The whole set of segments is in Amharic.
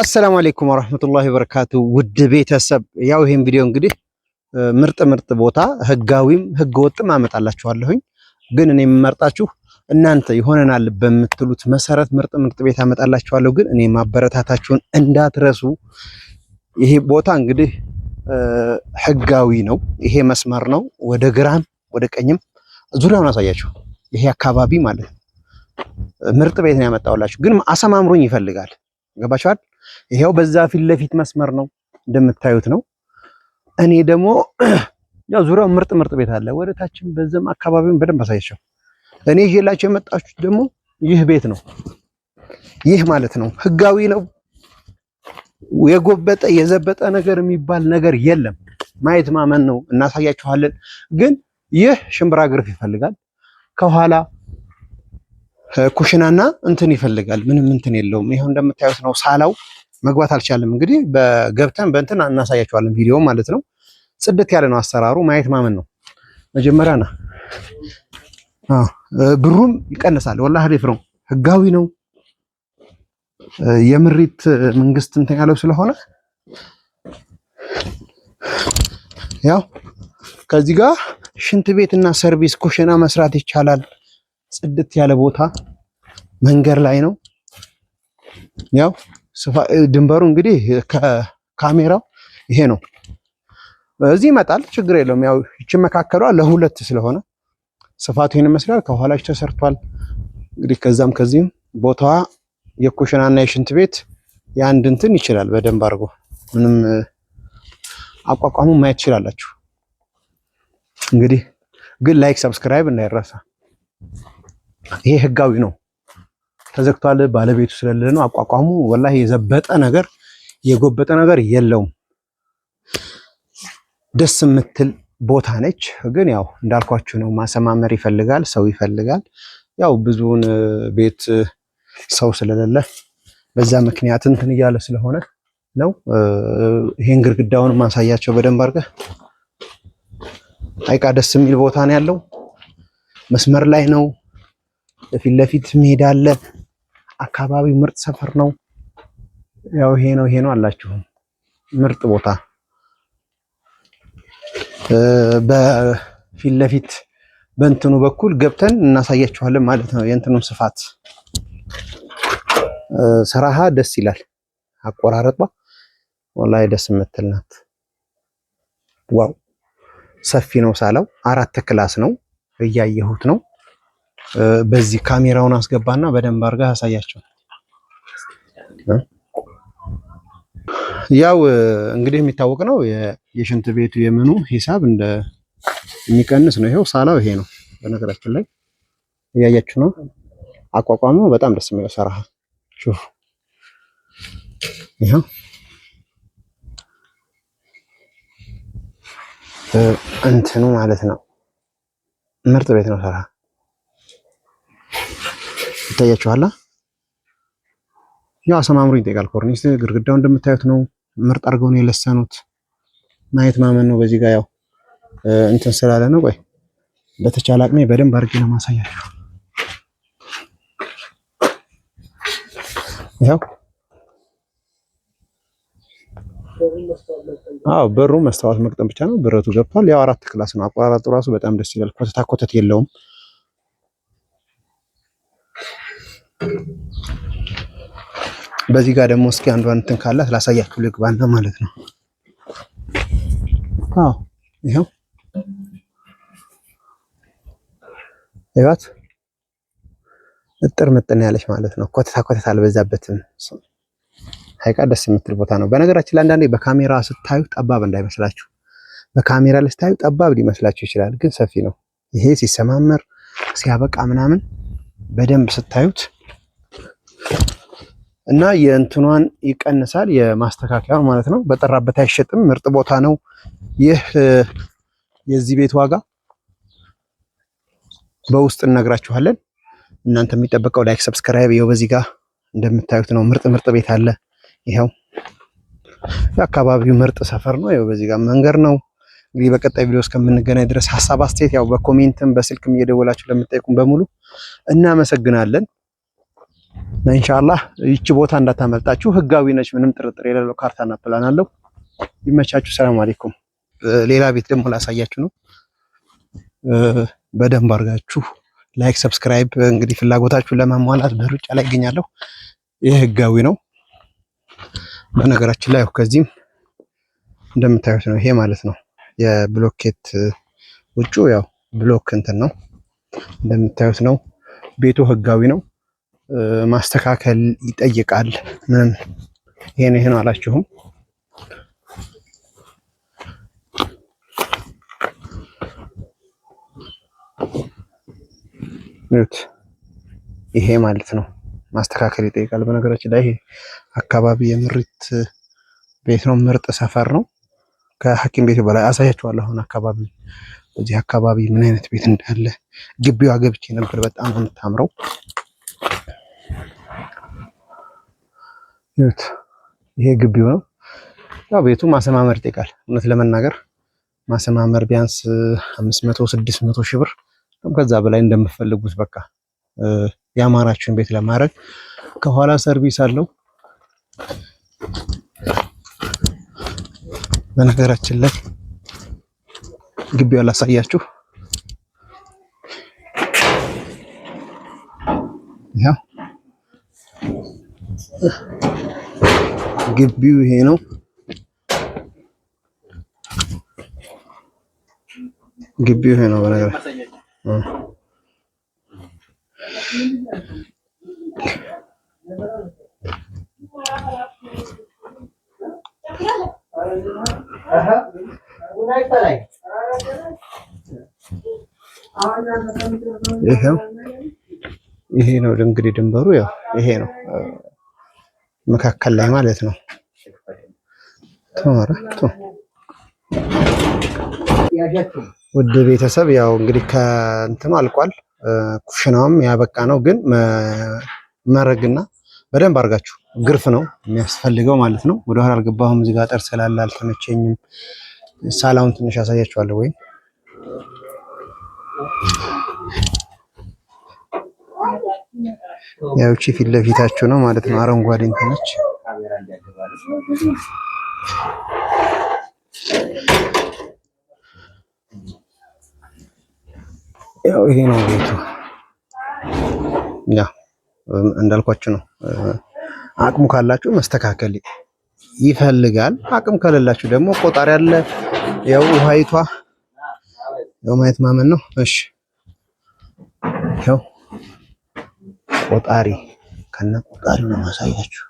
አሰላሙ አለይኩም ወራህመቱላሂ ወበረካቱ ውድ ቤተሰብ ያው ይሄን ቪዲዮ እንግዲህ ምርጥ ቦታ ህጋዊም ህገወጥም አመጣላችኋለሁኝ ግን እኔ የምመርጣችሁ እናንተ ይሆነናል በምትሉት መሰረት ምርጥ ቤት አመጣላችኋለሁ ግን እኔ ማበረታታችሁን እንዳትረሱ ይሄ ቦታ እንግዲህ ህጋዊ ነው ይሄ መስመር ነው ወደ ግራም ወደ ቀኝም ዙሪያውን አሳያችሁ ይሄ አካባቢ ማለት ምርጥ ቤት ነው ያመጣውላችሁ ግን አሰማምሩኝ ይፈልጋል ገባችኋል ይሄው በዛ ፊት ለፊት መስመር ነው እንደምታዩት ነው እኔ ደግሞ ያው ዙሪያው ምርጥ ቤት አለ ወደ ታችም በዘም አካባቢውን በደንብ አሳያችሁ እኔ ይዤላችሁ የመጣችሁት ደግሞ ይህ ቤት ነው ይህ ማለት ነው ህጋዊ ነው የጎበጠ የዘበጠ ነገር የሚባል ነገር የለም ማየት ማመን ነው እናሳያችኋለን ግን ይህ ሽምብራ ግርፍ ይፈልጋል ከኋላ ኩሽናና እንትን ይፈልጋል ምንም እንትን የለውም ይሄው እንደምታዩት ነው ሳላው መግባት አልቻለም እንግዲህ በገብተን በእንትን እናሳያችኋለን ቪዲዮ ማለት ነው ጽድት ያለ ነው አሰራሩ ማየት ማመን ነው መጀመሪያና ብሩም ይቀንሳል ወላሂ አሪፍ ነው ህጋዊ ነው የምሪት መንግስት እንትን ያለው ስለሆነ ያው ከዚህ ጋር ሽንት ቤትና ሰርቪስ ኩሽና መስራት ይቻላል ጽድት ያለ ቦታ መንገር ላይ ነው ያው ድንበሩ እንግዲህ ከካሜራው ይሄ ነው እዚህ ይመጣል ችግር የለውም ያው እቺ መካከሏ ለሁለት ስለሆነ ስፋቱ ይሄን መስላል ከኋላች ተሰርቷል እንግዲህ ከዛም ከዚህም ቦታዋ የኩሽናና የሽንት ቤት ያንድ እንትን ይችላል በደንብ አድርጎ ምንም አቋቋሙ ማየት ይችላልላችሁ እንግዲህ ግን ላይክ ሰብስክራይብ እንዳይረሳ ይሄ ህጋዊ ነው ተዘግቷል ባለቤቱ ስለሌለ ነው አቋቋሙ ወላሂ የዘበጠ ነገር የጎበጠ ነገር የለውም ደስ የምትል ቦታ ነች ግን ያው እንዳልኳችሁ ነው ማሰማመር ይፈልጋል ሰው ይፈልጋል ያው ብዙውን ቤት ሰው ስለሌለ በዛ ምክንያት እንትን እያለ ስለሆነ ነው ይሄን ግድግዳውን ማሳያቸው በደንብ አድርገህ አይቃ ደስ የሚል ቦታ ነው ያለው መስመር ላይ ነው ለፊት ለፊት ሜዳ አለ አካባቢ ምርጥ ሰፈር ነው ያው ይሄ ነው አላችሁ ምርጥ ቦታ በፊት ለፊት በእንትኑ በኩል ገብተን እናሳያችኋለን ማለት ነው የእንትኑ ስፋት ሰራሃ ደስ ይላል አቆራረጧ ወላሂ ደስ የምትል ናት ዋው ሰፊ ነው ሳላው 4 ክላስ ነው እያየሁት ነው በዚህ ካሜራውን አስገባና በደንብ አድርጋ ያሳያቸው ያው እንግዲህ የሚታወቅ ነው የሽንት ቤቱ የምኑ ሂሳብ እንደ የሚቀንስ ነው ይሄው ሳላው ይሄ ነው በነገራችን ላይ እያያችሁ ነው አቋቋሙ በጣም ደስ የሚለው ሰራሃ ሹፍ ይሄው እንትኑ ማለት ነው ምርጥ ቤት ነው ሰራሃ ይታያችኋል ያው አሰማምሩኝ ይጠይቃል ኮርኒስ ግድግዳው እንደምታዩት ነው ምርጥ አድርገው ነው የለሰኑት ማየት ማመን ነው በዚህ ጋር ያው እንትን ስላለ ነው ቆይ በተቻለ አቅሜ በደንብ አድርጌ ነው ማሳያችሁ ያው በሩ መስታወት መቅጠም ብቻ ነው ብረቱ ገብቷል ያው 4 ክላስ ነው አቆራረጡ ራሱ በጣም ደስ ይላል ኮተት የለውም በዚህ ጋር ደግሞ እስኪ አንዷን እንትን ካላት ላሳያችሁ ልግባና ማለት ነው ይሄው እጥር ምጥን ያለች ማለት ነው ኮተት አልበዛበትም ሀይቃ ደስ የምትል ቦታ ነው በነገራችን ላይ አንዳንዴ በካሜራ ስታዩ ጠባብ እንዳይመስላችሁ በካሜራ ላይ ስታዩ ጠባብ ሊመስላችሁ ይችላል ግን ሰፊ ነው ይሄ ሲሰማመር ሲያበቃ ምናምን በደንብ ስታዩት እና የእንትኗን ይቀንሳል የማስተካከያው ማለት ነው በጠራበት አይሸጥም ምርጥ ቦታ ነው ይህ የዚህ ቤት ዋጋ በውስጥ እነግራችኋለን እናንተ የሚጠበቀው ላይክ ሰብስክራይብ ይኸው በዚህ ጋር እንደምታዩት ነው ምርጥ ቤት አለ ይሄው የአካባቢው ምርጥ ሰፈር ነው ይኸው በዚህ ጋር መንገር ነው እንግዲህ በቀጣይ ቪዲዮ እስከምንገናኝ ድረስ ሐሳብ አስተያየት ያው በኮሜንትም በስልክም እየደወላችሁ ለምትጠይቁን በሙሉ እናመሰግናለን ኢንሻአላህ ይቺ ቦታ እንዳታመልጣችሁ። ህጋዊ ነች፣ ምንም ጥርጥር የሌለው ካርታና ፕላን አለው። ይመቻችሁ። ሰላም አለይኩም። ሌላ ቤት ደግሞ ላሳያችሁ ነው። በደንብ አድርጋችሁ ላይክ፣ ሰብስክራይብ እንግዲህ ፍላጎታችሁን ለማሟላት በሩጫ ላይ ይገኛለሁ። ይህ ህጋዊ ነው። በነገራችን ላይ ከዚህም እንደምታዩት ነው። ይሄ ማለት ነው የብሎኬት ውጩ ያው ብሎክ እንትን ነው እንደምታዩት ነው። ቤቱ ህጋዊ ነው። ማስተካከል ይጠይቃል። ምንም ይሄ ነው አላችሁም። ይሄ ማለት ነው ማስተካከል ይጠይቃል። በነገራችን ላይ ይሄ አካባቢ የምሪት ቤት ነው። ምርጥ ሰፈር ነው። ከሐኪም ቤቱ በላይ አሳያችኋለሁ። አሁን አካባቢ በዚህ አካባቢ ምን አይነት ቤት እንዳለ ግቢዋ ገብቼ ነበር። በጣም ነው የምታምረው። ይሄ ግቢው ነው። ያው ቤቱ ማሰማመር ይጠይቃል። እውነት ለመናገር ማሰማመር ቢያንስ 500 600 ሺህ ብር ከዛ በላይ እንደምትፈልጉት በቃ ያማራችሁን ቤት ለማድረግ ከኋላ ሰርቪስ አለው። በነገራችን ላይ ግቢው ላሳያችሁ። ያው ግቢው ይሄ ነው። ግቢው ይሄ ነው። በነገራችን ይሄ ነው እንግዲህ ድንበሩ ያው ይሄ ነው መካከል ላይ ማለት ነው። ውድ ቤተሰብ ያው እንግዲህ ከእንትኑ አልቋል። ኩሽናውም ያበቃ ነው። ግን መረግና በደንብ አድርጋችሁ ግርፍ ነው የሚያስፈልገው ማለት ነው። ወደ ኋላ አልገባሁም። እዚህ ጋር ጠር ስላለ አልተመቸኝም። ሳላውን ትንሽ አሳያችኋለሁ ወይ ያው እቺ ፊት ለፊታችሁ ነው ማለት ነው። አረንጓዴ እንትነች ያው ይሄ ነው ቤቱ። ያው እንዳልኳችሁ ነው። አቅሙ ካላችሁ መስተካከል ይፈልጋል። አቅም ከሌላችሁ ደግሞ ቆጣሪ አለ። ያው ውሃይቷ ያው ማየት ማመን ነው። እሺ ያው ቆጣሪ ከነ ቆጣሪ ነው ማሳያችሁ።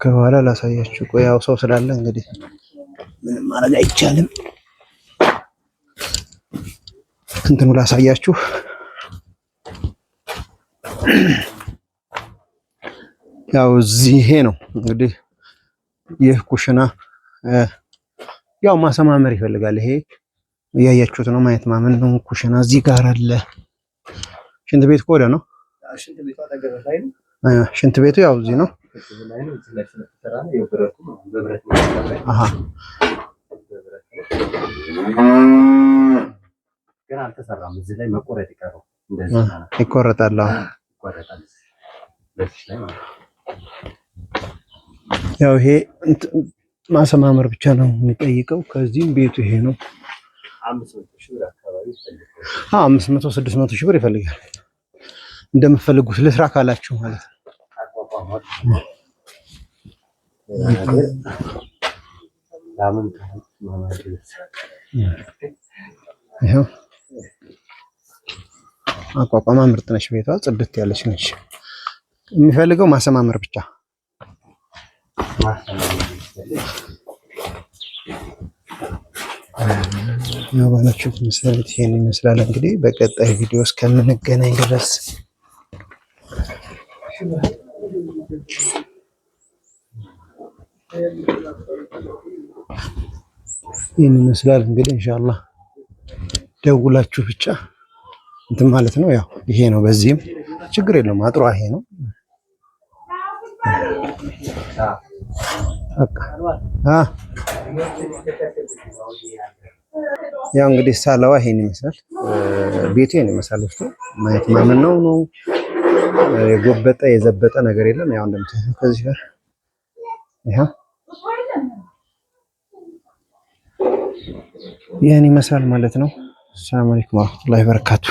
ከኋላ ላሳያችሁ። ቆይ ያው ሰው ስላለ እንግዲህ ምንም ማድረግ አይቻልም። እንትኑ ላሳያችሁ። ያው እዚህ ይሄ ነው እንግዲህ ይህ ኩሽና ያው ማሰማመር ይፈልጋል። ይሄ እያያችሁት ነው። ማየት ማመን ነው። ኩሽና እዚህ ጋር አለ። ሽንት ቤት ኮደ ነው። ሽንት ቤቱ ያው እዚህ ነው። አሃ ገና አልተሰራም። እዚህ ላይ መቆረጥ ይቀረው እንደዚህ ይቆረጣል። ያው ይሄ ማሰማመር ብቻ ነው የሚጠይቀው። ከዚህም ቤቱ ይሄ ነው። 500 ሺህ ብር አካባቢ ይፈልጋል። 500 600 ሺህ ብር ይፈልጋል። እንደምትፈልጉት ልስራ ካላችሁ ማለት ነው። ይሄው አቋቋማ ምርጥ ነች። ቤቷ ጽድት ያለች ነች። የሚፈልገው ማሰማመር ብቻ። ያው ባላችሁት መሰረት ይሄን ይመስላል። እንግዲህ በቀጣይ ቪዲዮ እስከምንገናኝ ድረስ ይሄን ይመስላል። እንግዲህ ኢንሻአላህ ደውላችሁ ብቻ እንትን ማለት ነው። ያው ይሄ ነው። በዚህም ችግር የለውም። አጥሯ ይሄ ነው። ያው እንግዲህ ሳላዋ ይሄን ይመስላል። ቤቱ ይሄን ይመስላል። ውስጡ ማየት ማመን ነው። የጎበጠ የዘበጠ ነገር የለም። ያው እንደምታዩት ከዚህ ጋር ይህን ይመስላል ማለት ነው። ሰላም አለይኩም ወራህመቱላሂ ወበረካቱ።